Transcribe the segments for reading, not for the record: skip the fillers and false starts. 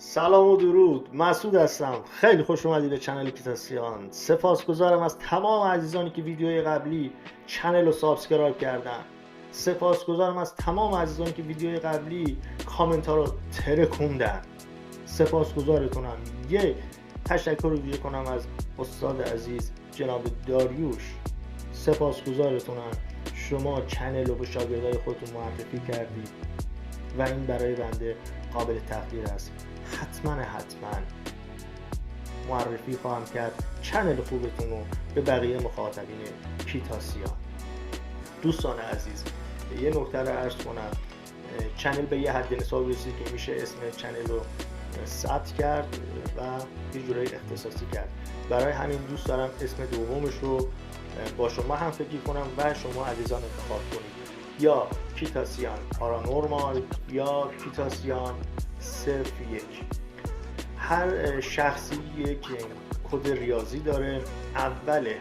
سلام و درود، مسعود هستم. خیلی خوش اومدید به کانال کیتاسیان. سپاسگزارم از تمام عزیزانی که ویدیوی قبلی کانال رو سابسکرایب کردن. سپاسگزارم از تمام عزیزانی که ویدیوی قبلی کامنت ها رو ترکوندن. سپاسگزارتونم. یه تشکر ویژه کنم از استاد عزیز جناب داریوش. سپاسگزارتونم. شما کانال رو به شاگردای خودتون معرفی کردید و این برای بنده قابل تقدیر است. حتما معرفی خواهم کرد کانال خوبتون رو به بقیه مخاطبین کیتاسیان. دوستان عزیز، یه نکته رو عرض کنم. کانال به یه حد نصاب رسید که میشه اسم کانال رو ثبت کرد و یه جورایی اختصاصی کرد. برای همین دوست دارم اسم دومش رو با شما هم فکر کنم و شما عزیزان انتخاب کنید، یا کیتاسیان پارانورمال یا کیتاسیان 01. هر شخصی یک کد ریاضی داره. اول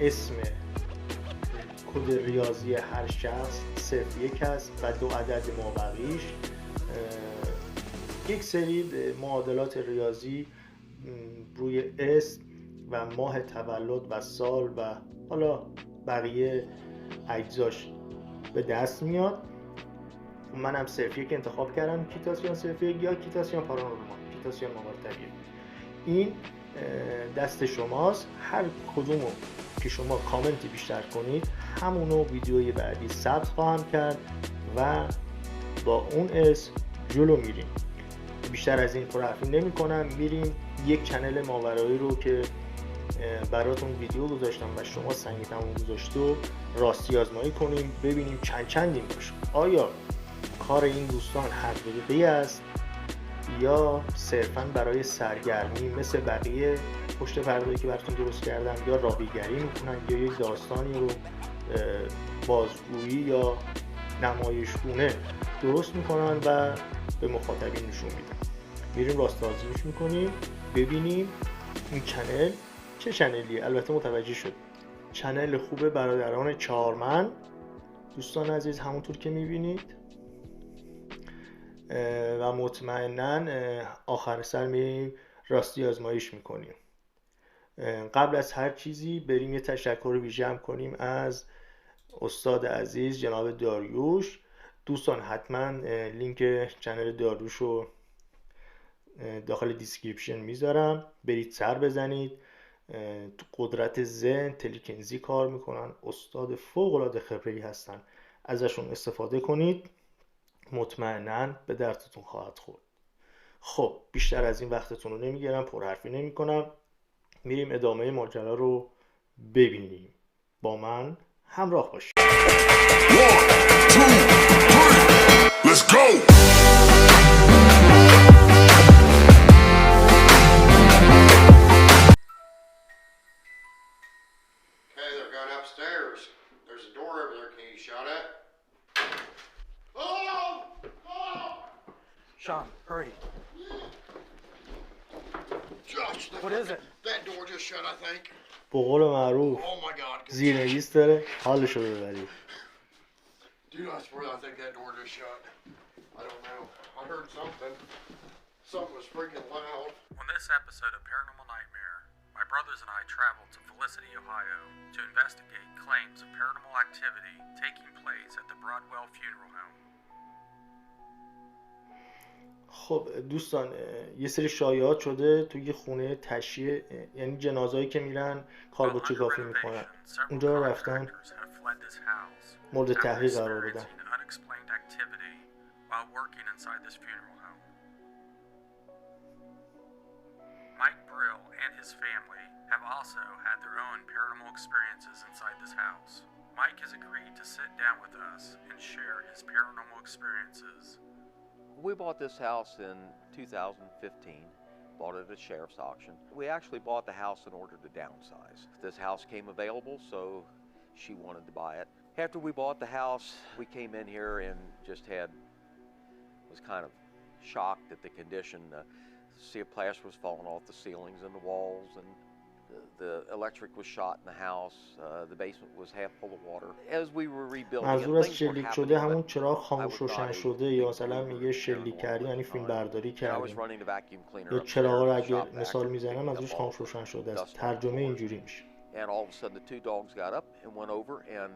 اسم کد ریاضی هر شخص 01 است و 2 عدد مابقیش. یک سری معادلات ریاضی روی اسم و ماه تولد و سال و حالا بقیه اجزاش به دست میاد. منم 01 انتخاب کردم، کیتاسیان 01 یا کیتاسیان پارانورمال، کیتاسیان ماوراالطبیعه. این دست شماست. هر کدومو که شما کامنتی بیشتر کنید همونو ویدیوی بعدی ثبت خواهم کرد و با اون اسم جلو میریم. بیشتر از این پرحرفی نمی کنم. میریم یک کانال ماورایی رو که براتون ویدیو گذاشتم و شما سنگ تموم گذاشت و راستی آزمایی کنیم، ببینیم چندین باشه. آیا کار این دوستان حقیقی است یا صرفاً برای سرگرمی مثل بقیه پشت پرده‌ای که براتون درست کردم، یا راویگری میکنن یا یک داستانی رو بازگویی یا نمایشگونه درست میکنن و به مخاطبین نشون میدن. میریم راست آزمایش میکنیم ببینیم این کانال چه کانالیه. البته متوجه شد کانال خوب برادران چهارمن. دوستان عزیز، همونطور که میبینید و مطمئناً آخر سر میریم راستی آزمایش میکنیم. قبل از هر چیزی بریم یه تشکر ویژه هم کنیم از استاد عزیز جناب داریوش. دوستان حتما لینک کانال داریوش رو داخل دیسکریپشن میذارم، برید سر بزنید. تو قدرت ذهن تلکنزی کار میکنن، استاد فوق العاده خبره‌ای هستن، ازشون استفاده کنید، مطمئناً به دردتون خواهد خورد. خب بیشتر از این وقتتون رو نمیگیرم، پرحرفی نمیکنم. میریم ادامه ماجرا رو ببینیم. با من همراه باشید. 1 2 3 let's go. Okay, they're going upstairs. There's a door over there. Can you shut it? Oh! Oh! Sean, hurry. Josh, What is it? that door just shut, I think. به قول معروف Oh my God. زیرنویس داره، حالشو ببرید. Dude, I swear I think that door just shut. I don't know. I heard something. Something was freaking loud. On this episode of Paranormal Nightmare, my brothers and I traveled to Felicity, Ohio to investigate claims of paranormal activity taking place at the Broadwell Funeral Home. خب دوستان، یه سری شایعات شده توی خونه تشییع، یعنی جنازهایی که میرن کالبد کافی میکنن، اونجا رو رفتن مورد تحقیق قرار بدن. Mike Brill and his family have also had their own paranormal experiences inside this house. Mike has agreed to sit down with us and share his paranormal experiences. We bought this house in 2015, bought it at a sheriff's auction. We actually bought the house in order to downsize. This house came available, so she wanted to buy it. After we bought the house, we came in here and just was kind of shocked at the condition. See, plaster was falling off the ceilings and the walls, and The electric was shot in the house. The basement was half full of water. As we were rebuilding, منظور it, از things were شلیک happening, شده همون but چراغ I خاموش was روشن not a شده، big یا مثلا believer میگه in شلیک paranormal کردی at یعنی the فیلم time. برداری And I was کردیم، running the vacuum cleaner یا upstairs چراغا رو to the اگه shop مثال vac, میزنم picking منظورش up all خاموش the روشن شده است. dust on the ترجمه floors. اینجوری میشه. And all of a sudden the two dogs got up and went over and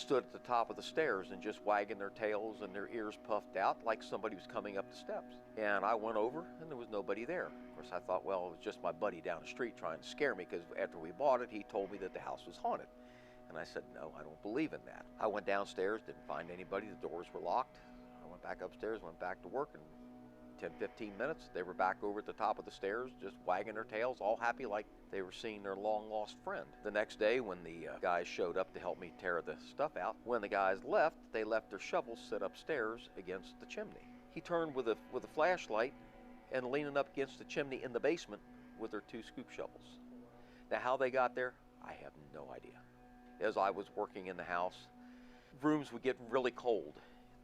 stood at the top of the stairs and just wagging their tails and their ears puffed out like somebody was coming up the steps. And I went over and there was nobody there. Of course I thought, well, it was just my buddy down the street trying to scare me, because after we bought it he told me that the house was haunted. And I said, no, I don't believe in that. I went downstairs, didn't find anybody, the doors were locked. I went back upstairs, went back to work, and 10-15 minutes they were back over at the top of the stairs just wagging their tails, all happy like they were seeing their long lost friend. The next day when the guys showed up to help me tear the stuff out, when the guys left, they left their shovels set upstairs against the chimney. He turned with a flashlight and leaning up against the chimney in the basement with their two scoop shovels. Now how they got there, I have no idea. As I was working in the house, rooms would get really cold.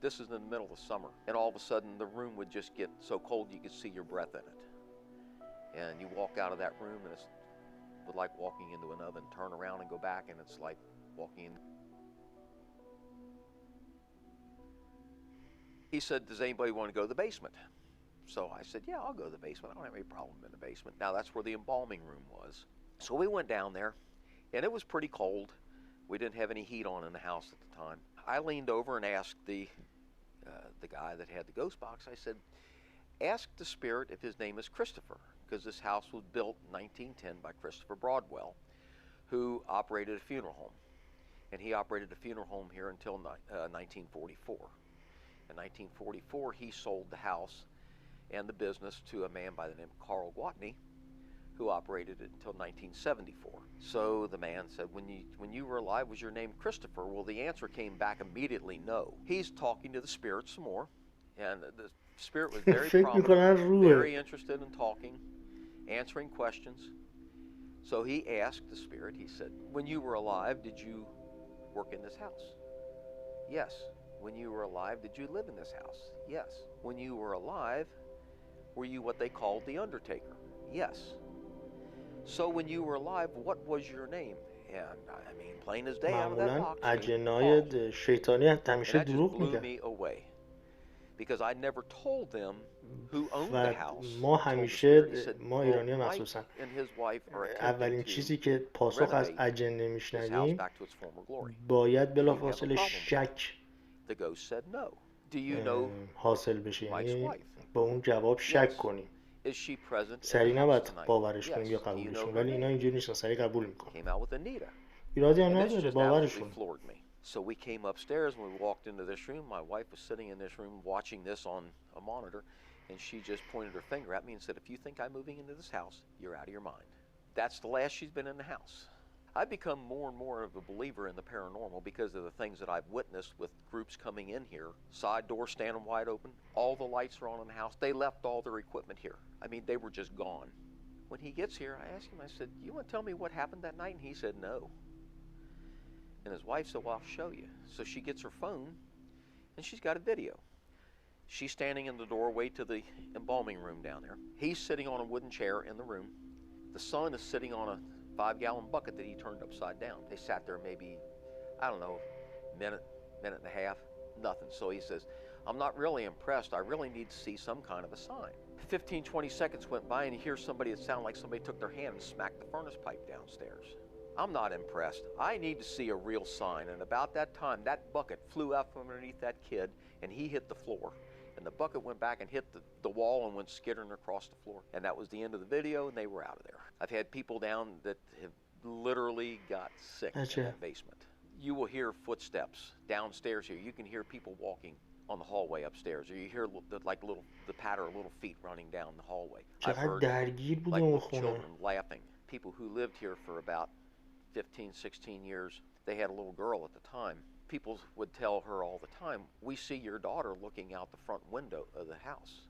This is in the middle of summer, and all of a sudden the room would just get so cold you could see your breath in it. And you walk out of that room and it's like walking into an oven, turn around and go back and it's like walking in. He said, does anybody want to go to the basement? So I said, yeah, I'll go to the basement. I don't have any problem in the basement. Now that's where the embalming room was. So we went down there and it was pretty cold. We didn't have any heat on in the house at the time. I leaned over and asked the guy that had the ghost box, I said, ask the spirit if his name is Christopher, because this house was built in 1910 by Christopher Broadwell, who operated a funeral home. And he operated a funeral home here until 1944. In 1944, he sold the house and the business to a man by the name of Carl Watney, who operated it until 1974. So the man said, when you were alive, was your name Christopher? Well, the answer came back immediately, no. He's talking to the spirit some more, and the spirit was very prominent, very interested in talking, answering questions. So he asked the spirit, he said, when you were alive, did you work in this house? Yes. When you were alive, did you live in this house? Yes. When you were alive, were you what they called the undertaker? Yes. So when you were alive, what was your name? And I mean, plain as day out of that معمولا box. اجنه شیطانی همیشه And that just دروغ blew میگن. me away, because I never told them who owned و the house. ما I told the همیشه spirit, he said, ما well, ایرانی Mike مخصوصا and his wife are اولین attempting چیزی to که پاسخ از renovate اجنه this house میشنویم back to its former glory. باید Do you have a بلافاصله problem with شک it? The ghost said no. Do you know حاصل بشه، Mike's یعنی wife? با اون جواب شک Yes. کنیم. Is she present in سریع the house نباید tonight? باورش Yes. کنیم یا Do you قبولش know کنیم، her ولی اینا name? اینجوری نیستن، سریع قبول میکنن. Came out with Anita. ایرادی هم And this نداره، just باورشون. absolutely floored me. So we came upstairs and we walked into this room. My wife was sitting in this room watching this on a monitor, and she just pointed her finger at me and said, if you think I'm moving into this house, you're out of your mind. That's the last she's been in the house. I've become more and more of a believer in the paranormal because of the things that I've witnessed with groups coming in here. Side door standing wide open. All the lights are on in the house. They left all their equipment here. I mean, they were just gone. When he gets here, I asked him, I said, you want to tell me what happened that night? And he said, no. And his wife said, well, I'll show you. So she gets her phone, and she's got a video. She's standing in the doorway to the embalming room down there. He's sitting on a wooden chair in the room. The son is sitting on a 5-gallon bucket that he turned upside down. They sat there maybe, I don't know, minute and a half, nothing. So he says, I'm not really impressed. I really need to see some kind of a sign. 15, 20 seconds went by and you hear somebody that sounded like somebody took their hand and smacked the furnace pipe downstairs. I'm not impressed. I need to see a real sign. And about that time, that bucket flew out from underneath that kid and he hit the floor. And the bucket went back and hit the wall and went skittering across the floor. And that was the end of the video, and they were out of there. I've had people down that have literally got sick in that basement. You will hear footsteps downstairs here. You can hear people walking on the hallway upstairs, or you hear the patter of little feet running down the hallway. I've heard like little children laughing. People who lived here for about 15, 16 years, they had a little girl at the time. People would tell her all the time, we see your daughter looking out the front window of the house.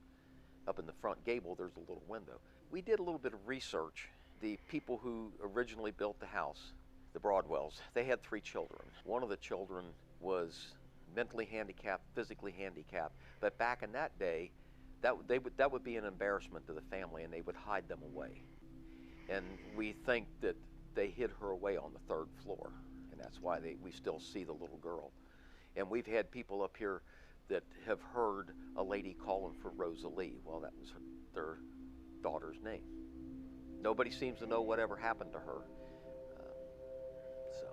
Up in the front gable, there's a little window. We did a little bit of research. The people who originally built the house, the Broadwells, they had 3 children. One of the children was mentally handicapped, physically handicapped, but back in that day, that would be an embarrassment to the family, and they would hide them away. And we think that they hid her away on the 3rd floor, and that's why we still see the little girl. And we've had people up here that have heard a lady calling for Rosalie. Well, that was their daughter's name. Nobody seems to know whatever happened to her. So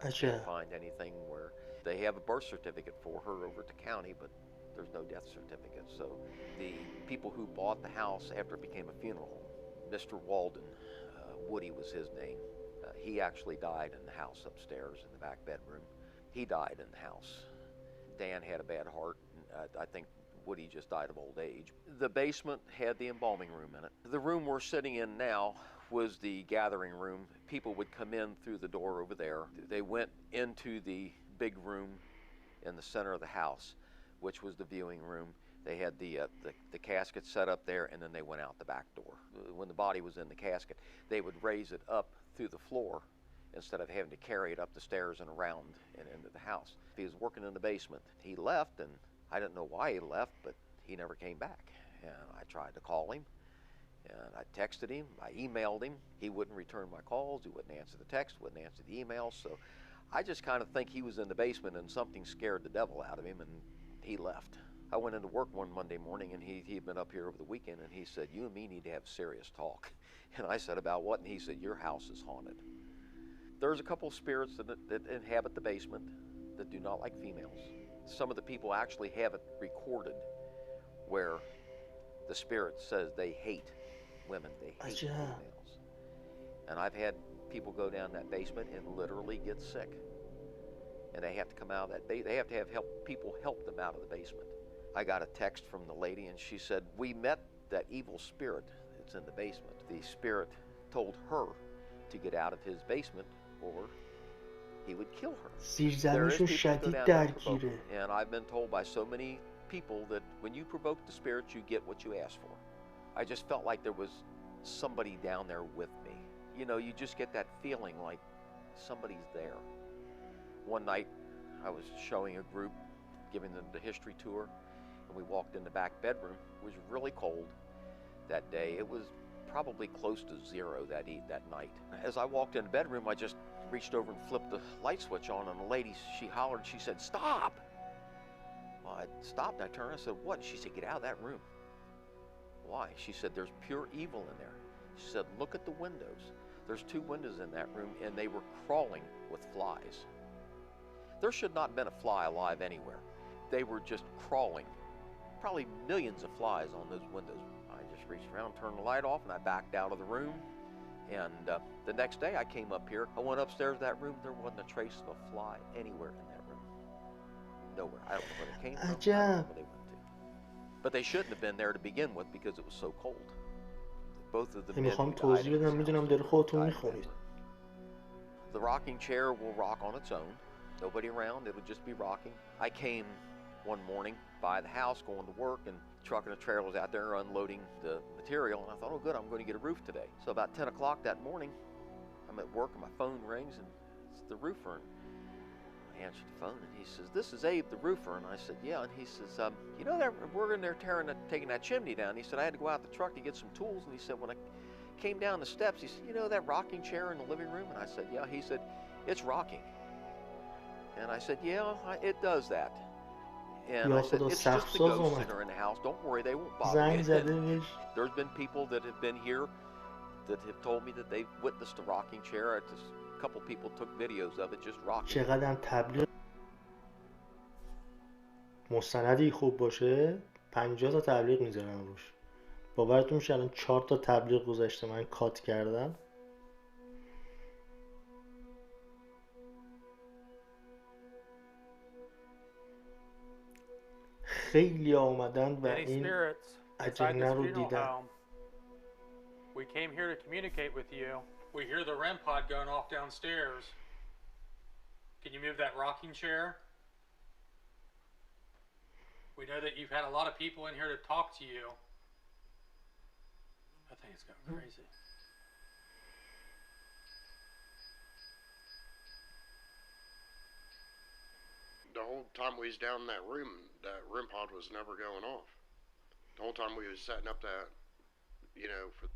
I can't find anything where they have a birth certificate for her over at the county, but there's no death certificate. So the people who bought the house after it became a funeral home, Mr. Walden, Woody was his name. He actually died in the house upstairs in the back bedroom. He died in the house. Dan had a bad heart. I think Woody just died of old age. The basement had the embalming room in it. The room we're sitting in now was the gathering room. People would come in through the door over there. They went into the big room in the center of the house, which was the viewing room. They had the casket set up there, and then they went out the back door. When the body was in the casket, they would raise it up through the floor instead of having to carry it up the stairs and around and into the house. He was working in the basement. He left, and I didn't know why he left, but he never came back. And I tried to call him, and I texted him, I emailed him. He wouldn't return my calls, he wouldn't answer the text, wouldn't answer the emails. So I just kind of think he was in the basement and something scared the devil out of him, and he left. I went into work one Monday morning, and he'd been up here over the weekend, and he said, "You and me need to have serious talk." And I said, "About what?" And he said, "Your house is haunted." There's a couple of spirits that inhabit the basement that do not like females. Some of the people actually have it recorded where the spirit says they hate women, they hate females. And I've had people go down that basement and literally get sick. And they have to come out of that, they have to have people help them out of the basement. I got a text from the lady, and she said, "We met that evil spirit that's in the basement. The spirit told her to get out of his basement or he would kill her." زیرزمینشو شدید درگیره. And I've been told by so many people that when you provoke the spirits, you get what you ask for. I just felt like there was somebody down there with me. You know, you just get that feeling like somebody's there. One night, I was showing a group, giving them the history tour, and we walked in the back bedroom. It was really cold that day. It was probably close to 0 that night. As I walked in the bedroom, I just reached over and flipped the light switch on, and the lady, she hollered, she said, "Stop!" Well, I stopped, and I turned, I said, "What?" She said, "Get out of that room." Why? She said, "There's pure evil in there." She said, "Look at the windows. There's 2 windows in that room, and they were crawling with flies. There should not have been a fly alive anywhere. They were just crawling. Probably millions of flies on those windows." I just reached around, turned the light off, and I backed out of the room. And the next day I came up here. I went upstairs to that room. There wasn't a trace of a fly anywhere in that room. Nowhere. I don't know where they came from. I don't know where they went to. But they shouldn't have been there to begin with because it was so cold. Both of the men میخوام who died توضیح in this بدم، میدونم house داره خودتون died میخونید. The rocking chair will rock on its own. Nobody around, it'll just be rocking. I came one morning by the house going to work, and truck and a trailer was out there unloading the material, and I thought, oh good, I'm going to get a roof today. So about 10 o'clock that morning, I'm at work and my phone rings, and it's the roofer. I answered the phone, and he says, "This is Abe, the roofer." And I said, "Yeah." And he says, "You know that we're in there taking that chimney down." He said, "I had to go out the truck to get some tools." And he said, "When I came down the steps," he said, "You know that rocking chair in the living room?" And I said, "Yeah." He said, "It's rocking." And I said, "Yeah, it does that." And I said, "It's just the ghosts that are in the house. Don't worry, they won't bother you." There's been people that have been here that have told me that they've witnessed a rocking chair. A couple people took videos of it just rocking. چقدر تبلیغ مستندی خوب باشه 50 تا تبلیغ میذارن روش. باورتون میشه الان 4 تا تبلیغ گذاشته من کات کردم. خیلی آمدن و این اجنه رو دیدن. We came here to communicate with you. We hear the REM pod going off downstairs. Can you move that rocking chair? We know that you've had a lot of people in here to talk to you. I think it's going crazy. The whole time we was down in that REM pod was never going off. The whole time we was setting up that, you know, for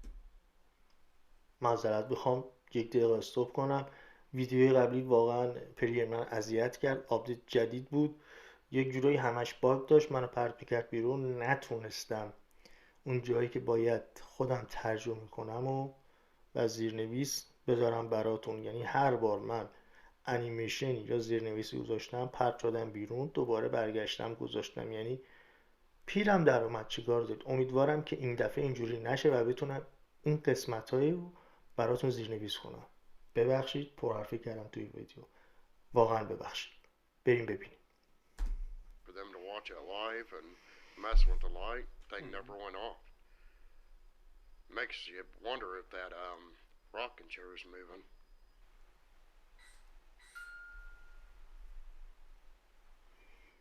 معذرت میخوام، 1 دقیقه استوب کنم. ویدیوی قبلی واقعا پلیر من اذیت کرد، آپدیت جدید بود، یک جورایی همش باگ داشت، منو پرت میکرد بیرون، نتونستم اون جایی که باید خودم ترجمه کنم و زیرنویس بذارم براتون. یعنی هر بار من انیمیشن یا زیرنویسی گذاشتم پرت شدم بیرون، دوباره برگشتم گذاشتم. یعنی پیرم در اومد، چیکار دارید؟ امیدوارم که این دفعه اینجوری نشه و بتونم این قسمت‌هایی رو براتون زیرنویس کنم. ببخشید پرحرفی کردم توی ویدیو، واقعا ببخشید. بریم ببینیم. For them to watch it live and mess with the light, thing never went off. Makes you wonder if that rocking chair is moving.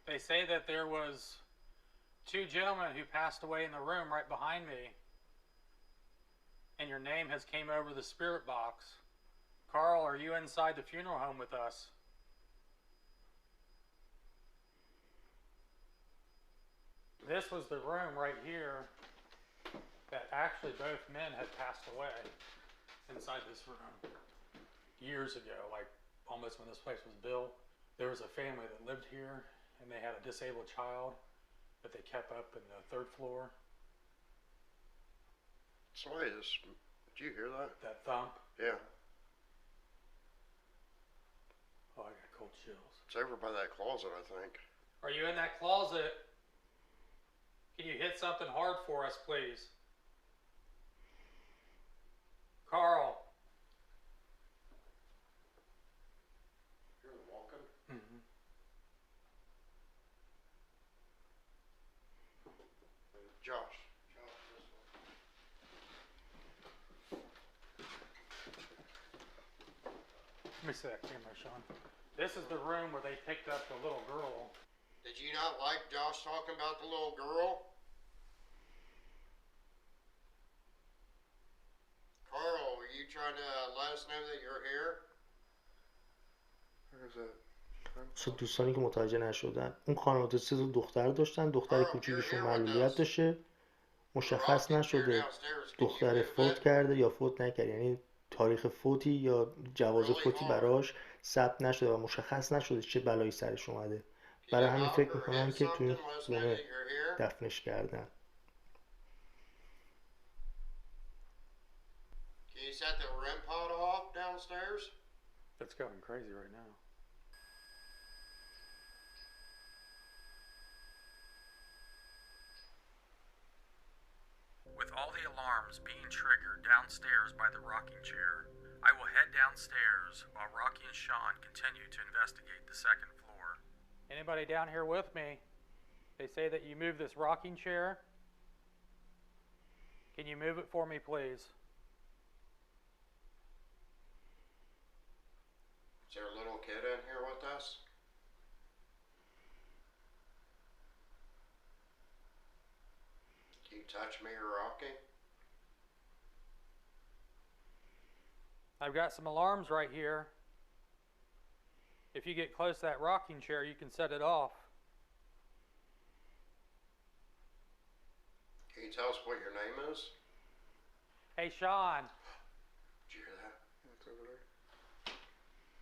They say that there was 2 gentlemen who passed away in the room right behind me, and your name has came over the spirit box. Carl, are you inside the funeral home with us? This was the room right here that actually both men had passed away inside this room years ago, like almost when this place was built. There was a family that lived here, and they had a disabled child that they kept up in the 3rd floor. Somebody just, did you hear that? That thump. Yeah. Oh, I got cold chills. It's over by that closet, I think. Are you in that closet? Can you hit something hard for us, please? Carl. Hear them walking? Mm-hmm. Josh. Let me see that camera, Sean. This is the room where they picked up the little girl. Did you not like Josh talking about the little girl? Carl, were you trying to let us know that you're here? Where is it? دوستانی که متوجه نشدن، اون خانواده 3 دختر داشتن، دختر کوچیکشون معلولیت داشته، مشخص نشده دختر فوت کرده یا فوت نکرده، یعنی تاریخ فوتی یا جواز فوتی براش ثبت نشده و مشخص نشده چه بلایی سرش اومده. برای همین فکر میکنن که تو این خونه دفنش کردن. Can you set the REM pod off downstairs? It's going crazy right now. With all the alarms being triggered downstairs by the rocking chair, I will head downstairs while Rocky and Sean continue to investigate the 2nd floor. Anybody down here with me? They say that you move this rocking chair. Can you move it for me, please? Is there a little kid in here with us? Can you touch me or Rocky? I've got some alarms right here. If you get close to that rocking chair, you can set it off. Can you tell us what your name is? Hey, Sean. Did you hear that? It's over there.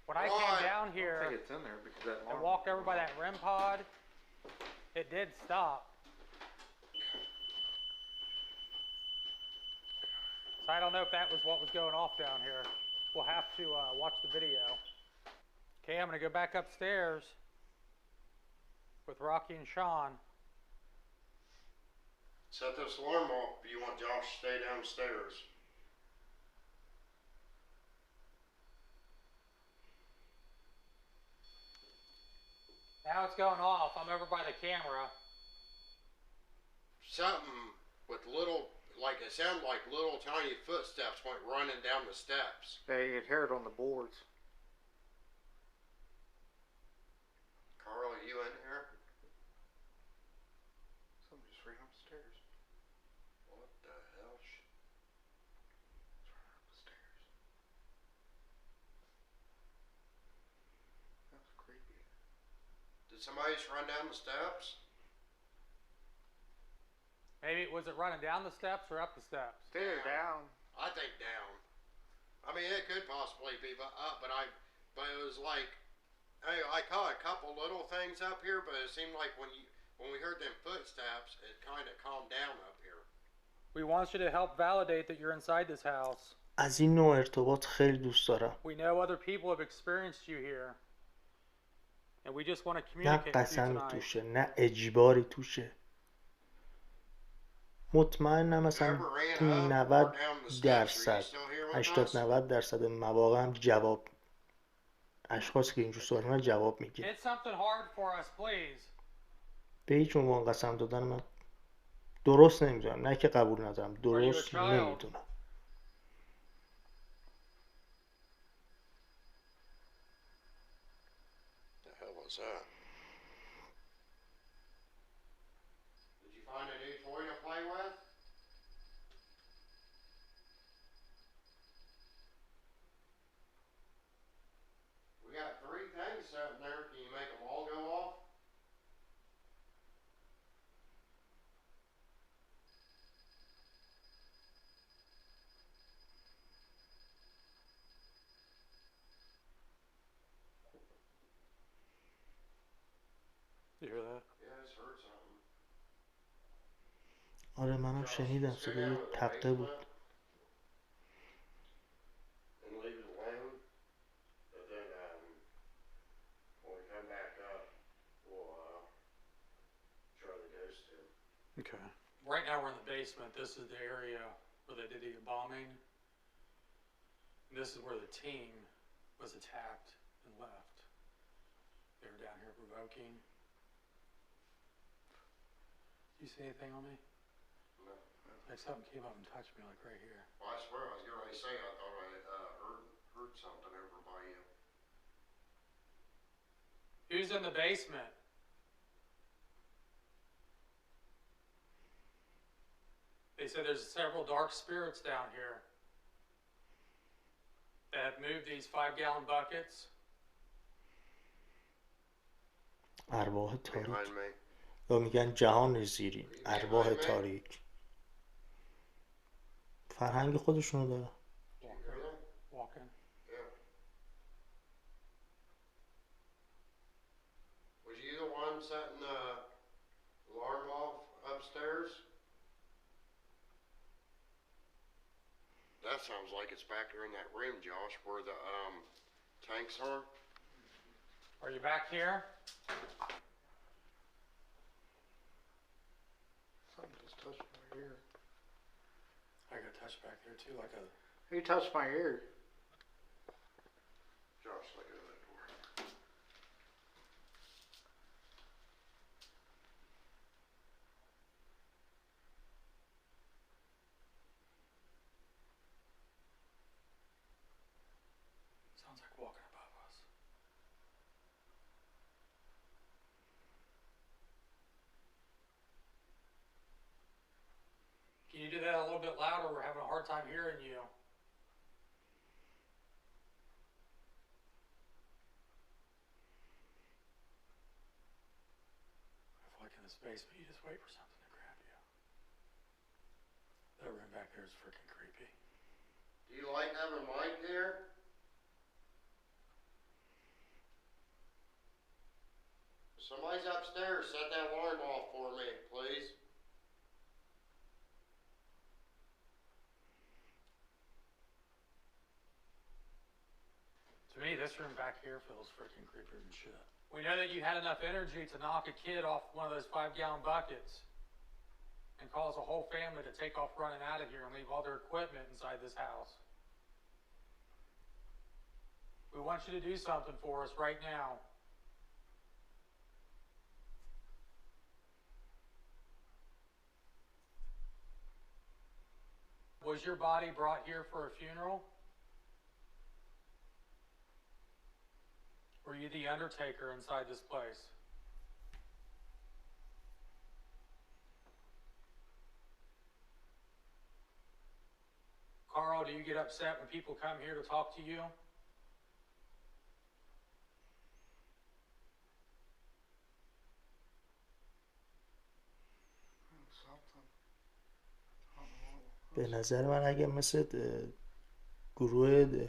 When I came down here I think it's in there because that and walked over by that REM pod, it did stop. So I don't know if that was what was going off down here. We'll have to watch the video. Okay, I'm going to go back upstairs with Rocky and Sean. Set this alarm off if you want Josh to stay downstairs. Now it's going off. I'm over by the camera. Something with little, like it sounded like little tiny footsteps went running down the steps. Yeah, you could hear it on the boards. Carl, are you in here? Something just ran upstairs. What the hell? It's running up the stairs. That was creepy. Did somebody just run down the steps? Maybe was it running down the steps or up the steps? Stare down. I think down. I mean, it could possibly be up, but it was like, I caught a couple little things up here, but it seemed like when we heard them footsteps, it kind of calmed down up here. We want you to help validate that you're inside this house. از این نوع ارتباط خیلی دوست دارم. We know other people have experienced you here. And we just want to نه communicate with you قسمی tonight. توشه، نه اجباری توشه. مطمئنم مثلا تو 90%، 80-90% مواقع هم جواب، اشخاصی که اینجور سوال من جواب میگه. Hit something hard for us, please. به هیچ عنوان قسم دادن من درست نمیدونم، نه که قبول ندارم، درست نمیدونم. The hell was that? Did you find a new toy to play with? We got 3 things sitting there. Can you make them all go off? You hear that? Yeah, it's heard something. آره منم شنیدم صدای تقه بود. And leave it alone. But then when we come back up, we'll try the ghost in. Okay. Right now we're in the basement. This is the area where they did the bombing. This is where the team was attacked and left. They were down here provoking. You see anything on me? No. Like something came up and touched me, like right here. Well, I swear I was going to say I thought I heard something over by you. Who's in the basement? They said there's several dark spirits down here that have moved these 5-gallon buckets. ارواح تاریک، Behind me. یا میگن جهان زیری، ارواح تاریک. فرهنگ خودشونو داره. Did you hear that? Walking. Yeah. Was you the one setting the alarm off upstairs? That sounds like it's back there in that room, Josh, where the tanks are. Are you back here? Something just touched my ear. I got touched back there too, like a. He touched my ear. Josh, look at that door. Sounds like walking above us. Can you do that a little bit louder? We're having a hard time hearing you. I feel like in this basement, you just wait for something to grab you. That room back there is freaking creepy. Do you like having light here? Somebody's upstairs. Set that alarm off for me, please. To me, this room back here feels freaking creepier than shit. We know that you had enough energy to knock a kid off one of those 5-gallon buckets and cause a whole family to take off running out of here and leave all their equipment inside this house. We want you to do something for us right now. Was your body brought here for a funeral? Were you the undertaker inside this place? Carl, do you get upset when people come here to talk to you? Something. به نظر من اگه مثل گروه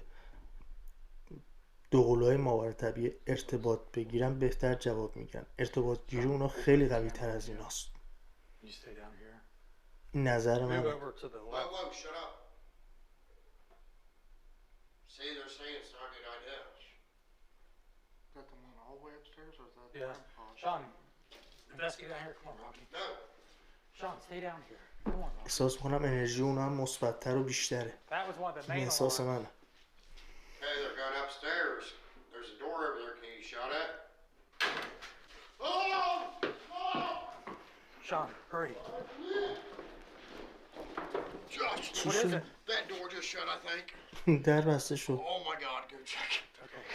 دوقلوهای ماوراالطبیعه ارتباط بگیرن بهتر جواب میگن. ارتباط گیری اونا خیلی قوی تر از ایناست. You stay down here. این نظر Move من. over to the Whoa, left. whoa, shut up. See, they're saying it's not a good idea. Is that the one all the way upstairs or is that the Yeah. one? Sean, investigate down here. Come on, Rocky. No. Sean, stay down here. Come on, Rocky. احساس میکنم انرژی اونا هم مثبت‌تر و بیشتره. That was one of the این main احساس alarms. منه. Hey, they're going upstairs. There's a door over there. Can you shut it? Oh! Oh! Sean, hurry. Josh, چی What is شد؟ it? that door just shut, I think. در بسته شد. Oh my God, go check it. Okay.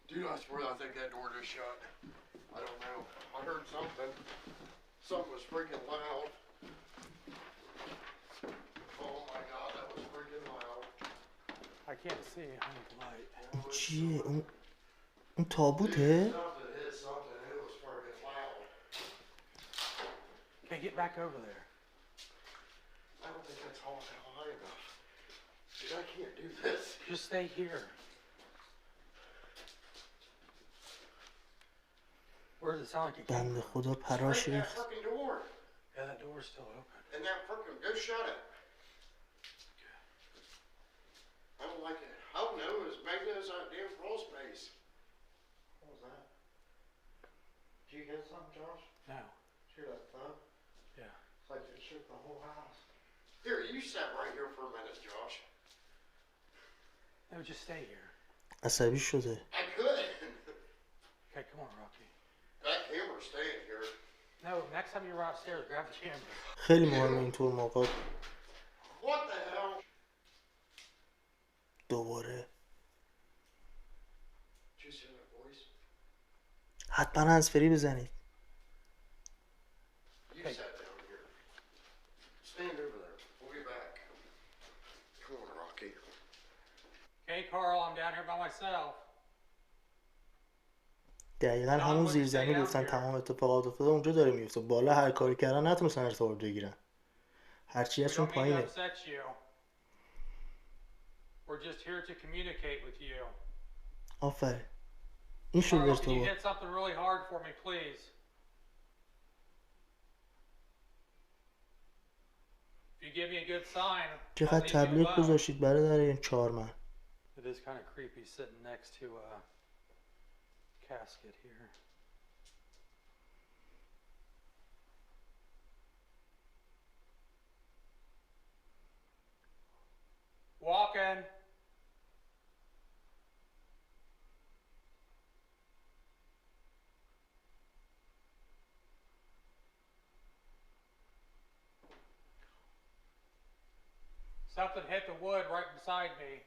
Dude, I swear I think that door just shut. I don't know. I heard something. Something was freaking loud. Oh my God, that was freaking loud. I can't see under the light. چیه؟ اون تابوته؟ Something hit something. It was freaking loud. Okay, get back over there. I don't think that's high enough. Dude, I can't do this. Just stay here. Where does it sound like it came بنده from? خدا پراش Break that ریخت. freaking door. Yeah, that door's still open. And that freaking, go shut it. I don't like it. I don't know. Maybe it was that damn crawl space. What was that? Did you hear something, Josh? No. Did you hear that thud? Yeah. It's like it shook the whole house. Here, you sat right here for a minute, Josh. No, just stay here. عصبی شده. I couldn't. Okay, come on, Rocky. That camera's staying here. No, next time you're upstairs, grab the camera. خیلی مهمه اینطور موقع What the hell? دوباره. Did you hear that voice? حتما هنسفری بزنید. You sat down here. Stand over there. We'll be back. Come on, Rocky. Okay, Carl, I'm down here by myself. دقیقا همون زیرزمینی گفتن تمام اتفاقات افتاده اونجا داره میفته. بالا هر کاری کردن نتونستن ارتباط بگیرن. هرچی We ازشون don't mean to پایینه. upset you. We're just here to communicate with you. آفرین. این شد Carl, can you ارتباط. hit something really hard for me, please? If you give me a good sign, I'll چقدر leave you تبلیغ alone. گذاشتید برای این چهارمن. It is kind of creepy sitting next to a casket here. Walking. Something hit the wood right beside me.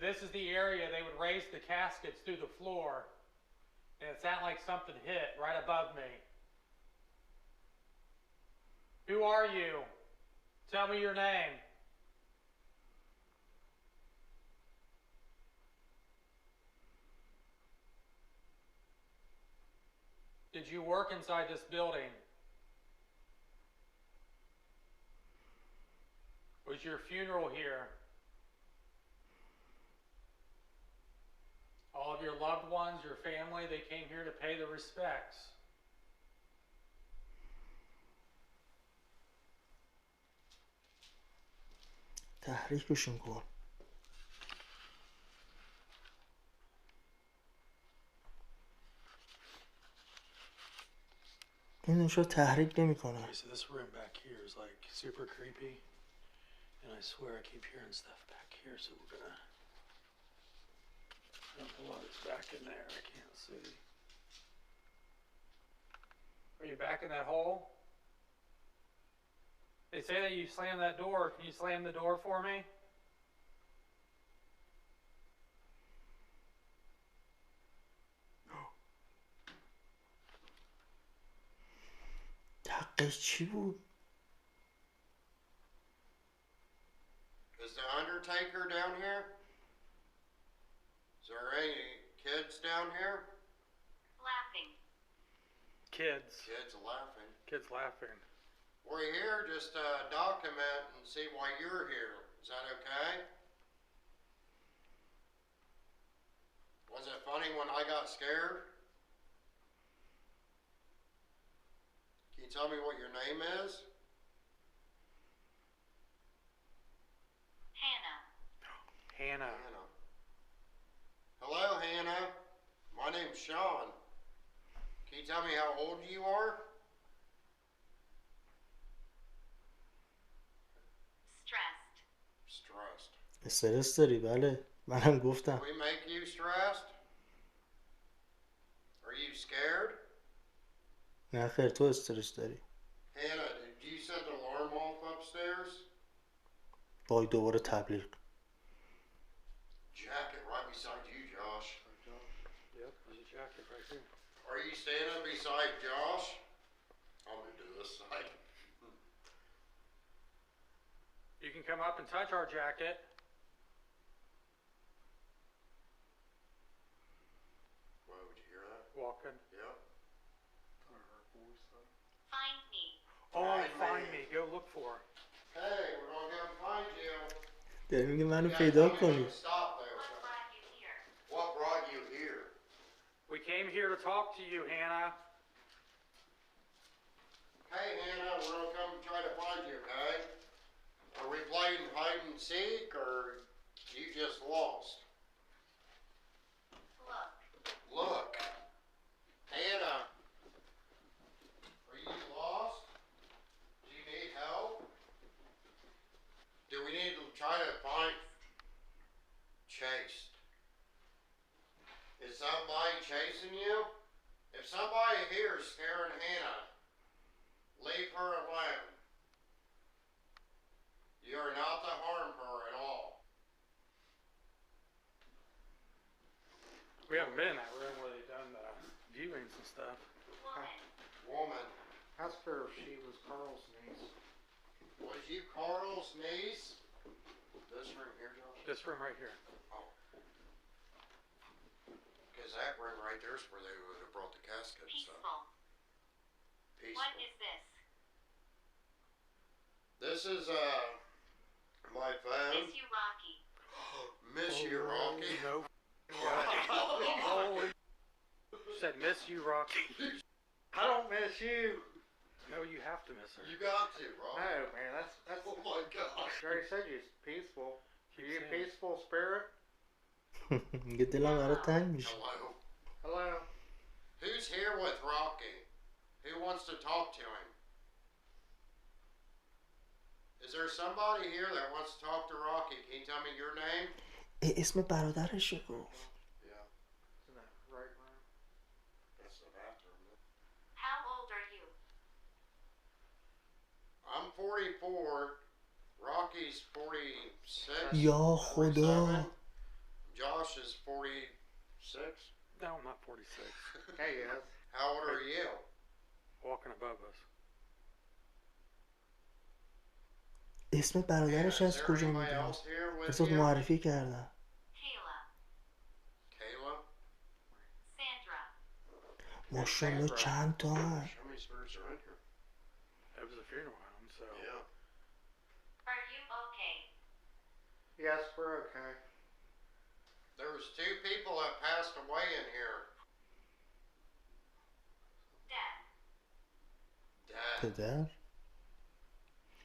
This is the area they would raise the caskets through the floor. And it sounded like something hit right above me. Who are you? Tell me your name. Did you work inside this building? Was your funeral here? All of your loved ones, your family, they came here to pay their respects. تحریکشون کن. این چرا تحریک نمیکنه. Okay, so this room back here is like super creepy. And I swear I keep hearing stuff back here, so we're gonna... I don't know what is back in there, I can't see. Are you back in that hole? They say that you slammed that door. Can you slam the door for me? حقش چی بود؟ Is the Undertaker down here? Is there any kids down here? Laughing. Kids. Kids laughing. Kids laughing. We're here just to document and see why you're here. Is that okay? Was it funny when I got scared? Can you tell me what your name is? Hannah. Hannah. Hannah. Hello, Hannah. My name's Sean. Can you tell me how old you are? Stressed. Stressed. استرس داری؟ بله منم گفتم. We make you stressed? Are you scared? نه خیر تو استرس داری. Hannah, did you set the alarm off upstairs? وای دوباره تبلیغ. Jacket right beside you, Josh. Yep, there's a jacket right here. Are you standing beside Josh? I'm gonna do this side. You can come up and touch our jacket. Whoa, did you hear that? Walking. Yep. Find me. Oh, Find find me. me. Go look for her. Hey, we're gonna go and find you. داری میگه منو You gotta پیدا tell me when کنی. to stop there. What brought you here? What brought you here? We came here to talk to you, Hannah. Hey, Hannah, we're gonna come try to find you, okay? Are we playing hide and seek, or you just lost? Look. Look. Hannah. Are you lost? Do you need help? Do we need to try to find chased? Is somebody chasing you? If somebody here is scaring Hannah, leave her alone. You are not to harm her at all. We haven't been in that room where they've done the viewings and stuff. Woman. Woman, Ask her if she was Carl's niece. was you Carl's niece? This room here, Josh? This room right here. Because that room right there is where they would have brought the casket and stuff. Peaceful. Peaceful. What is this? This is my phone. Miss you, Rocky. Miss you, Rocky. No. Holy. Said miss you, Rocky. I don't miss you. No, you have to miss her. You got to, Rocky. No, man, that's Oh my gosh. I already said you're peaceful. Keep Are you a saying it. peaceful spirit? میگه دلم برات تنگ میشه. Hello. Hello. Who's here with Rocky? Who wants to talk to him? Is there somebody here that wants to talk to Rocky? Can you tell me your name? اسم برادرش رو گفت. Yeah, It's in that right room. that's the bathroom. How old are you? I'm 44. Rocky's 46. یا خدا. 47. Josh is 46. No, I'm not 46. Hey, yes. How old are you? Walking above us. اسم برادرش Is از there کجا anybody میدونست؟ else here with بذار you? معرفی کردم. Kayla. Kayla? Sandra. ماشاءالله چند تا هست. How many spirits are in here? It was a funeral home, so. Yeah. Are you okay? Yes, we're okay. There was 2 people that passed away in here. Death. Dad. پدر؟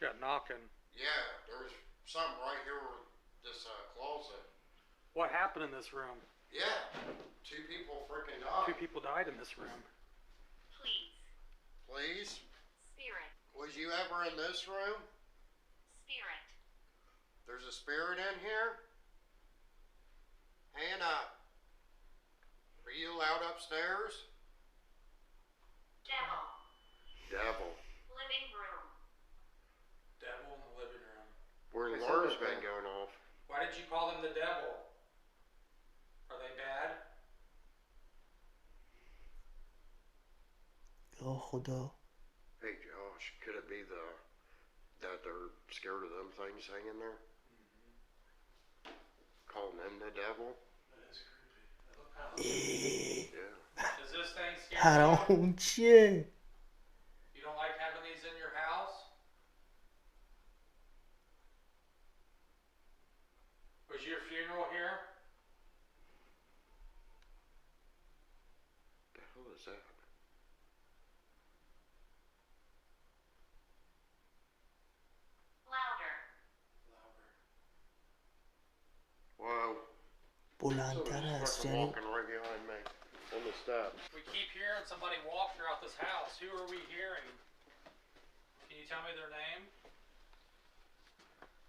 Got knocking. Yeah, there was something right here with this closet. What happened in this room? Yeah, 2 people freaking 2 died. people died in this room. Please. Please? Spirit. Was you ever in this room? Spirit. There's a spirit in here? Hannah, are you allowed upstairs? Devil. Devil. Living room. Devil in the living room. Where I the said alarm's that, been yeah. going off. Why did you call them the devil? Are they bad? یا خدا. Hey Josh, could it be that they're scared of them things hanging there? Calling them the devil? That is creepy. Yeah. Does this thing scare حرام you? اون چیه؟ You don't like having these in your house? your funeral here? The hell is that? Louder. Louder. Whoa. بلندتر Somebody's است fucking یعنی walking right behind me on the steps. We keep hearing somebody walk throughout this house. Who are we hearing? Can you tell me their name?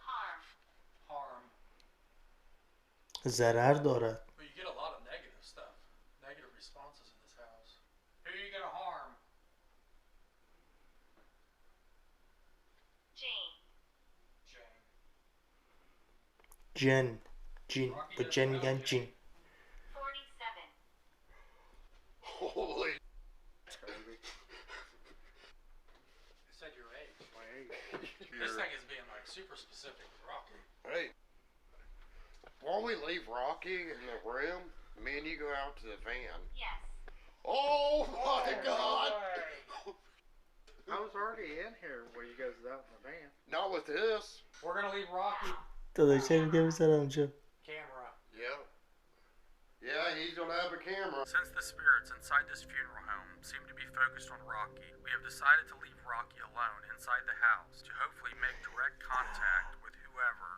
Harm. Harm. ضرر دارد. But you get a lot of negative stuff, negative responses in this house. Who are you gonna harm? Jane. Jane. جن به جن میگن جن. 47. Holy. I said your age. My age. This thing is being like super specific with Rocky. Hey. While we leave Rocky in the room, me and you go out to the van. Yes. Oh my God! I was already in here when you guys was out in the van. Not with this. We're gonna leave Rocky. داداشه میگه میذارم اونجا. Camera. Yeah. Yeah, he's gonna have a camera. Since the spirits inside this funeral home seem to be focused on Rocky, we have decided to leave Rocky alone inside the house to hopefully make direct contact with whoever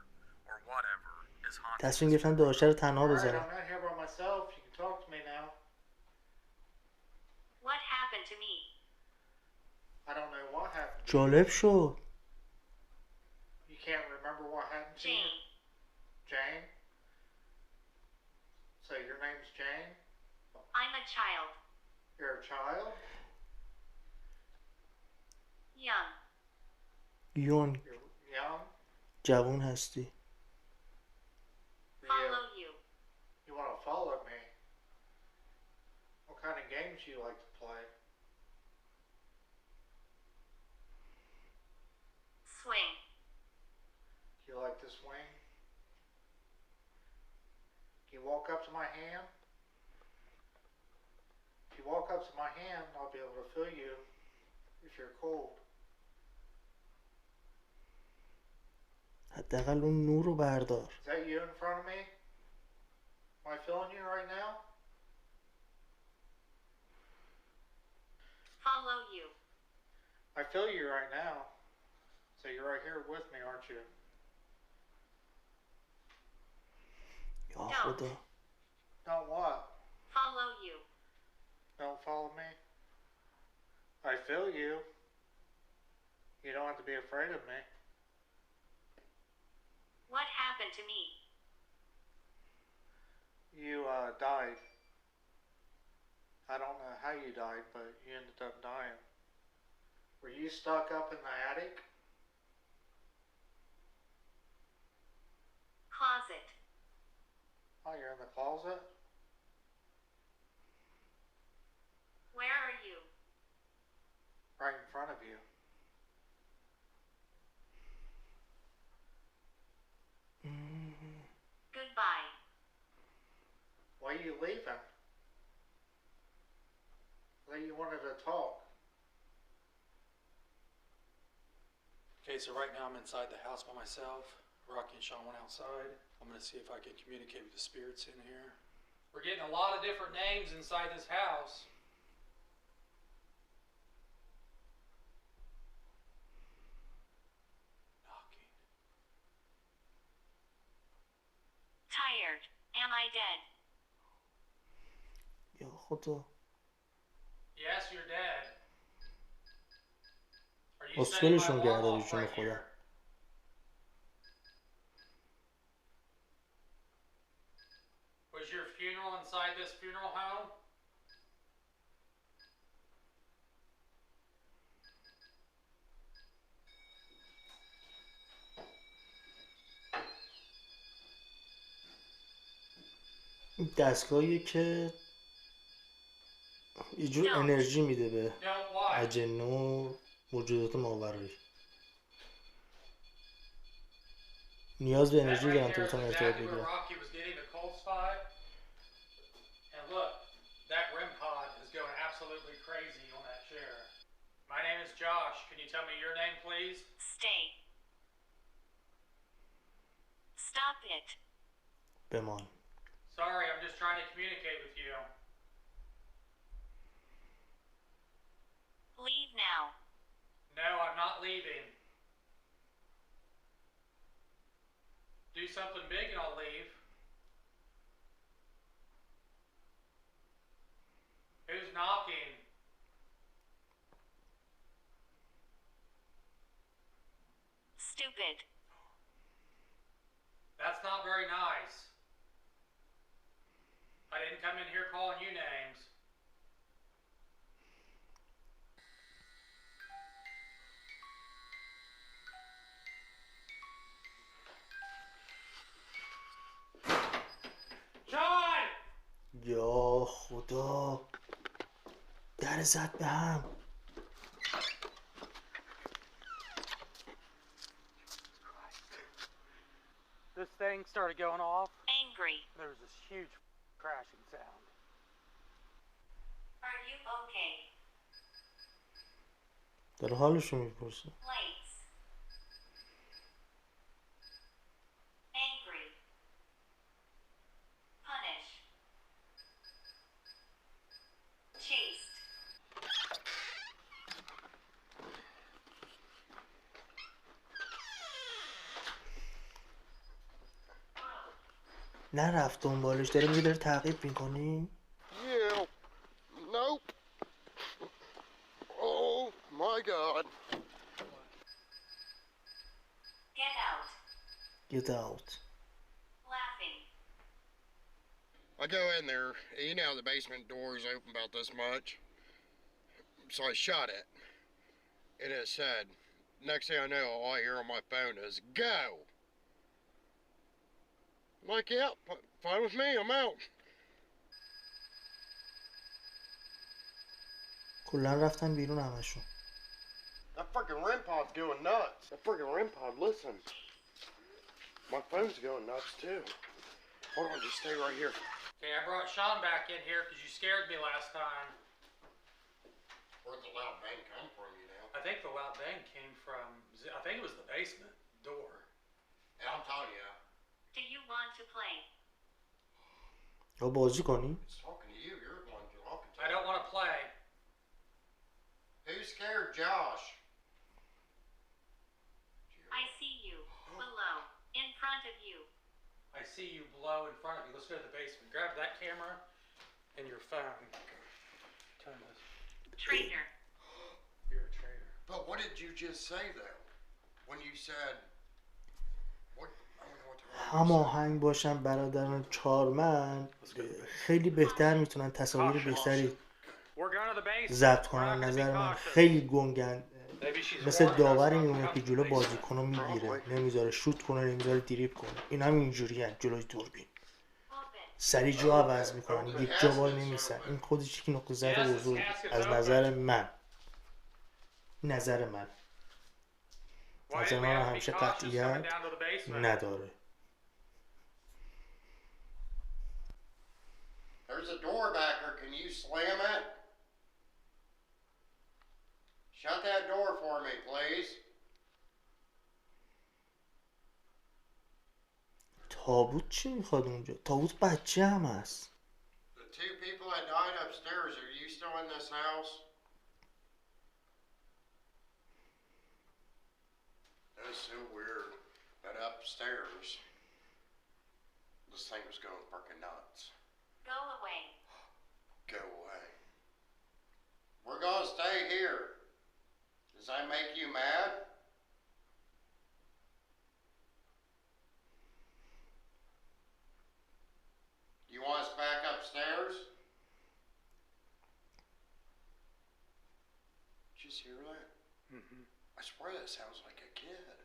or whatever is haunting. تصمیم گرفتن داداشه رو تنها Alright, بذارم. I'm not here by myself. You can talk to me now. What happened to me? I don't know what happened. جالب شد. You can't remember what happened to you? Jane. Jane? So your name's Jane? I'm a child. You're a child? Young. یون You're young? جوون هستی. Follow you. You want to follow me? What kind of games do you like to play? Swing. Do you like to swing? Can you walk up to my hand? If you walk up to my hand, I'll be able to feel you if you're cold. حداقل اون نور رو بردار. Is that you in front of me? Am I feeling you right now? Follow you. I feel you right now. So you're right here with me, aren't you? یا خدا. Don't what? Follow you. Don't follow me? I feel you. You don't have to be afraid of me. What happened to me? You died. I don't know how you died, but you ended up dying. Were you stuck up in the attic? Closet. Oh, you're in the closet? Where are you? Right in front of you. Goodbye. Why are you leaving? I thought you wanted to talk. Okay, so right now I'm inside the house by myself. Rocky and Sean went outside. I'm gonna see if I can communicate with the spirits in here. We're getting a lot of different names inside this house. Knocking. Tired. Am I dead? یا خدا. Yes, you're dead. Are you setting my اسکلشون alarm کرده off به جون right خودم. here? Was your funeral inside this funeral home? این دستگاهیه که یه جور انرژی میده به Don't what? اجنه و موجودات ماورایی. نیاز به That انرژی right دارن there تا is بتونن ارتباط exactly where بگیرن. Rocky was getting the cold spot. And look, that REM pod is going absolutely crazy on that chair. My name is Josh. Can you tell me your name, please? Stay. Stop it. بمان. Sorry, I'm just trying to communicate with you. Leave now. No, I'm not leaving. Do something big and I'll leave. Who's knocking? Stupid. That's not very nice. I didn't come in here calling you names. John! یا خدا، در زد به هم. This thing started going off. Angry. There was this huge crashing sound. Are you okay? داره حالشو میپرسه. Lights. Angry. Punish. Chased. نرفت دنبالش، داره میگه داره تعقیب میکنی. Yeah. Nope. Oh my God. Get out. Get out. Laughing. I go in there, and you know the basement door is open about this much. So I shut it. And it said, next thing I know, all I hear on my phone is, go! I'm like, yeah, fine with me, I'm out. کلا رفتن بیرون همشون. That freaking REM pod's going nuts. That freaking REM pod, listen. My phone's going nuts too. Hold on, just stay right here. Okay, I brought Sean back in here because you scared me last time. Where'd the loud bang come from, you know? I think the loud bang came from, I think it was the basement door. And I'm telling you, Do you want to play? یا بازی کنی؟ it's talking to you. You're the one talking to. I don't want to play. Who scared Josh? I see you. Below. In front of you. I see you below in front of you. Let's go to the basement. Grab that camera and your phone. Turn this. Traitor. You're a traitor. But what did you just say though? When you said, what? I don't know what the هماهنگ باشن برادران چهارمن خیلی بهتر میتونن تصاویر بهتری We're going to the basement. ضبط We're کنن. not gonna be نظر من cautious. خیلی گنگن، Maybe she's مثل warning us داوری not to میمونه come که to the جلو basement. بازیکنو میگیره، نمیذاره شوت کنه، نمیذاره دریبل کنه. این هم اینجوری هست جلوی دوربین، سریع جا عوض میکنن، یک جا وای نمیسن. این خودش یک نقطه ضعف بزرگ از نظر من. نظر من Why نظر did we من have to be همیشه cautious coming قطعیت down to the basement? نداره. There's a door back there. Can you slam it? Shut that door for me, please. تابوت چی میخواد اونجا؟ تابوت بچه هم هست. The two people that died upstairs, are you still in this house? That's so weird that upstairs, this thing was going freaking nuts. Go away. Go away. We're gonna stay here. Does that make you mad? You want us back upstairs? Did you just hear that? Mm-hmm. I swear that sounds like a kid.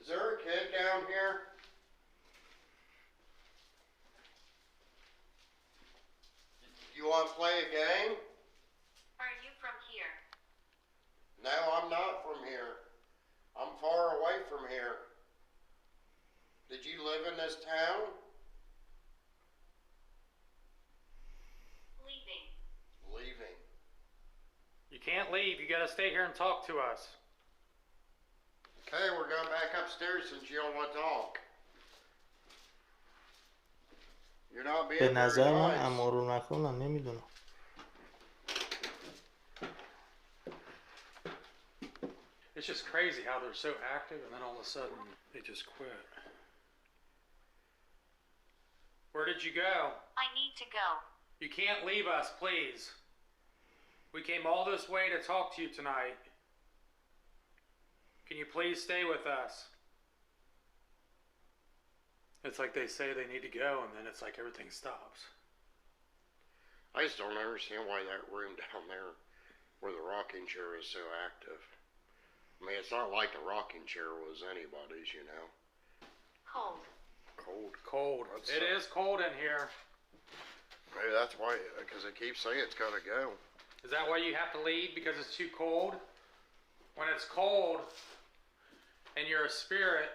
Is there a kid down here? You want to play a game? Are you from here? No, I'm not from here. I'm far away from here. Did you live in this town? Leaving. Leaving. You can't leave. You got to stay here and talk to us. Okay, we're going back upstairs since you don't want to talk. You're not being به very نظر من nice. امارو نکنم، نمیدونم. It's just crazy how they're so active and then all of a sudden they just quit. Where did you go? I need to go. You can't leave us, please. We came all this way to talk to you tonight. Can you please stay with us? It's like they say they need to go and then it's like everything stops. I just don't understand why that room down there where the rocking chair is so active. I mean, it's not like the rocking chair was anybody's, you know. Cold. Cold. It is cold in here. Maybe that's why, because it keeps saying it's gotta go. Is that why you have to leave? Because it's too cold? When it's cold and you're a spirit,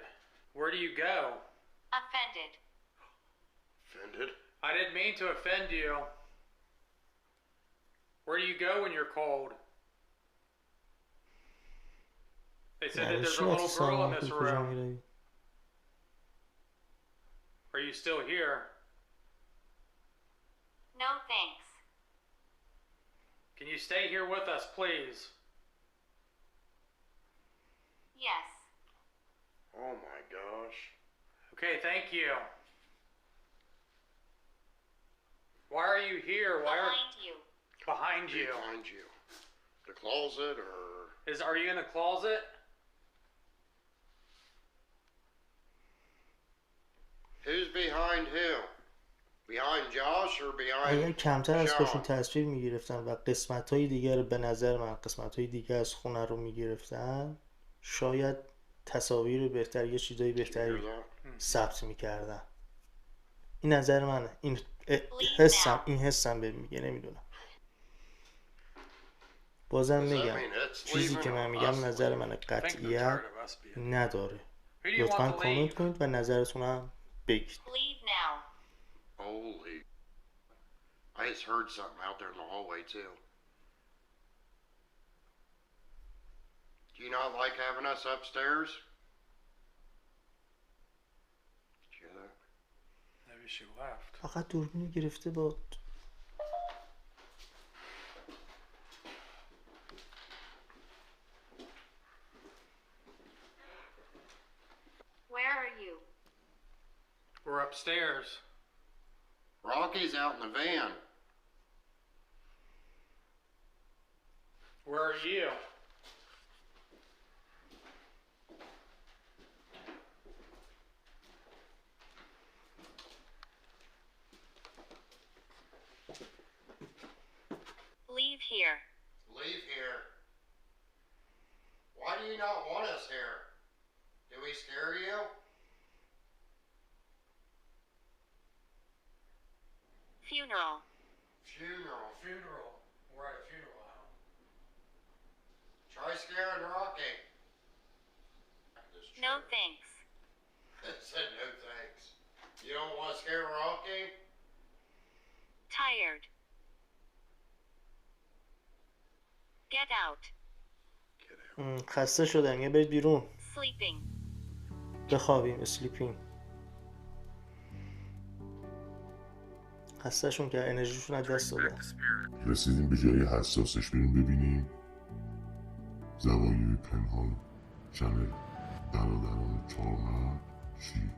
where do you go? Offended. Offended? I didn't mean to offend you. Where do you go when you're cold? They said that there's a little girl in this room. Are you still here? No thanks. Can you stay here with us, please? Yes. Oh my gosh. Okay, thank you. Why are you here? Why Behind you. behind you? Behind you. The closet or... Are you in the closet? Who's behind who? Behind Josh or اگر behind کمتر از خودشون Sean? تصویر میگرفتن و قسمت‌های دیگر، به نظر من قسمت‌های دیگر از خونه رو میگرفتن، شاید تصاویر بهتر، یه چیزای Hear بهتری that? ثبت میکردن. این نظر منه، این حسم به میگه، نمیدونم. بازم Does that میگم mean it's چیزی leaving که من or میگم us نظر leaving? من I think they're قطعیت tired of us being. نداره. Who do you لطفا want to کامنت leave? کنید و نظرتون هم بگید. Leave now. Holy. I just heard something out there in the hallway too. Do you not like having us upstairs? Did you hear that? Maybe she left. فقط دوربینی گرفته با Where are you? We're upstairs. Rocky's out in the van. Where are you? Leave here. Leave here. Why do you not want us here? Did we scare you? Funeral. Funeral. We're at a funeral home. Try scaring Rocky. No thanks. It said no thanks. You don't want to scare Rocky? Tired. Get out. خسته شدم، یه برید بیرون Sleeping. بخوابیم. اسلیپینگ. خستهشون که انرژیشون از دست دادن. رسیدیم به جای حساسش، بریم ببینیم زوایای پنهان چنل برادران چهارمن چی.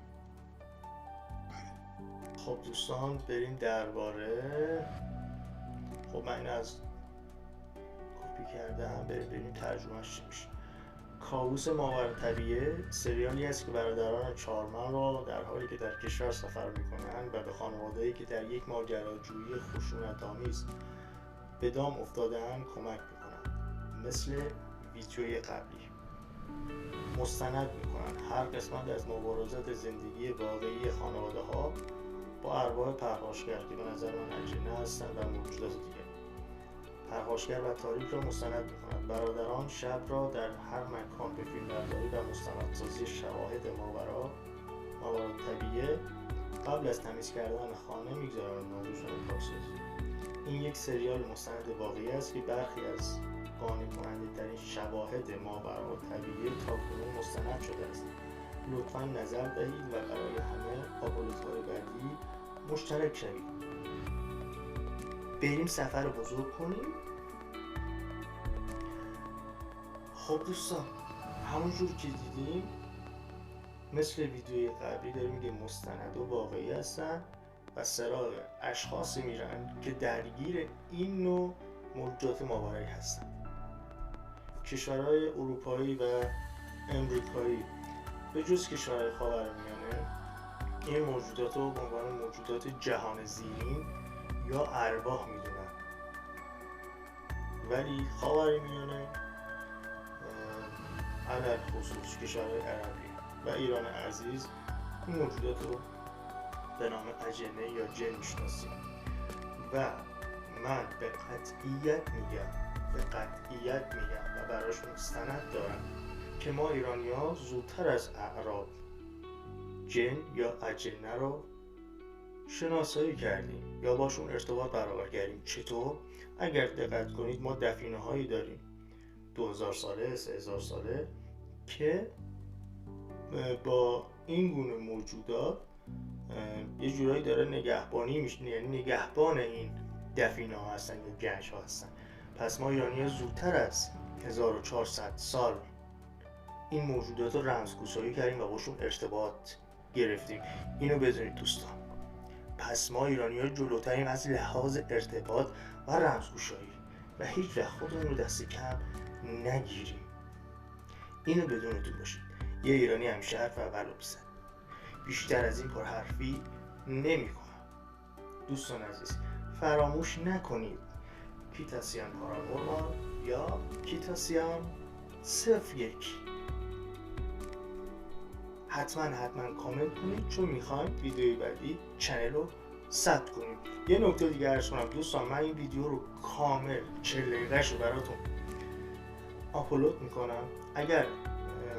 خب دوستان بریم درباره، خب من این از کپی کردم، بریم ببینیم ترجمهش چی میشه. کابوس ماوراالطبیعه سریالی است که برادران چهارمن را در حالی که در کشور سفر میکنند و به خانواده‌ای که در یک ماجراجویی خشونت‌آمیز به دام افتاده‌اند کمک میکنند. مثل ویدیوی قبلی مستند میکنند هر قسمت از مبارزات زندگی واقعی خانواده‌ها با ارواح پرخاشگر که به نظر من اجنه هستند و موجودات دیگر. پرخاشگر و تاریک را مستند می‌کنند. برادران شب را در هر مکان به فیلمبرداری و مستندسازی شواهد ماوراالطبیعه قبل از تمیز کردن خانه می‌گذارند. موضوعشون پاکسازی. این یک سریال مستند واقعی است که برخی از قانع کننده ترین شواهد ماوراالطبیعه تاکنون مستند شده است. لطفاً نظر دهید و برای همه آپولوژهای بعدی مشترک شوید. بریم سفر بزرگ کنیم. خب دوستان، همونجور که دیدیم مثل ویدیوی قبلی داره میگه مستند و واقعی هستن و سراغ اشخاصی میرن که درگیر این نوع موجودات ماورایی هستن. کشورهای اروپایی و امریکایی به جز کشورهای خاورمیانه این موجودات رو به عنوان موجودات جهان زیرین یا ارواح میدونن، ولی خاورمیانه علل خصوص کشورهای عربی و ایران عزیز این موجودات رو به نام اجنه یا جن میشناسیم. و من به قطعیت میگم و براش مستند دارم که ما ایرانی‌ها زودتر از اعراب جن یا اجنه رو شناسایی کردیم یا باشون ارتباط برقرار کردیم. چطور؟ اگر دقت کنید ما دفینه هایی داریم 2000 ساله 3000 ساله که با این گونه موجودات یه جورایی داره نگهبانی میشه، یعنی نگهبان این دفینه ها هستن یا گنج ها هستن. پس ما ایرانی ها زودتر از 1400 سال این موجودات رو رمزگشایی کردیم و باشون ارتباط گرفتیم. اینو بدونید دوستان. پس ما ایرانی ها جلوتریم از لحاظ ارتباط و رمزگشایی و هیچ وقت خودمون رو دست کم نگیریم. اینو بدونتون باشید. یه ایرانی همیشه حرف اول رو بزنه. بیشتر از این پرحرفی نمی کنم. دوستان عزیز، فراموش نکنید کیتاسیان پارانورمال یا کیتاسیان 01 حتما کامنت کنید، چون میخوایم ویدیوی بعدی چنل رو ثبت کنیم. یه نکته دیگه عرض کنم دوستان، من این ویدیو رو کامل 40 دقیقه‌اش رو براتون آپلود میکنم. اگر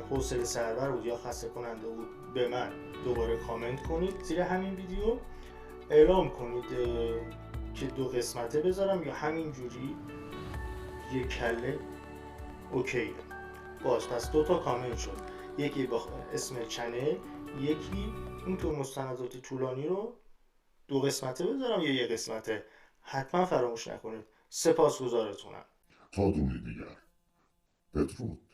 حوصله سربر بود یا خسته کننده بود به من دوباره کامنت کنید زیر همین ویدیو، اعلام کنید که 2 قسمته بذارم یا همین جوری یک کله اوکی. باز پس 2 تا کامنت شد، یکی با اسم چنل، یکی اینطور مستندات طولانی رو 2 قسمته بذارم یا 1 قسمته. حتما فراموش نکنید. سپاسگزارتونم. تا دونه دیگر بدرود.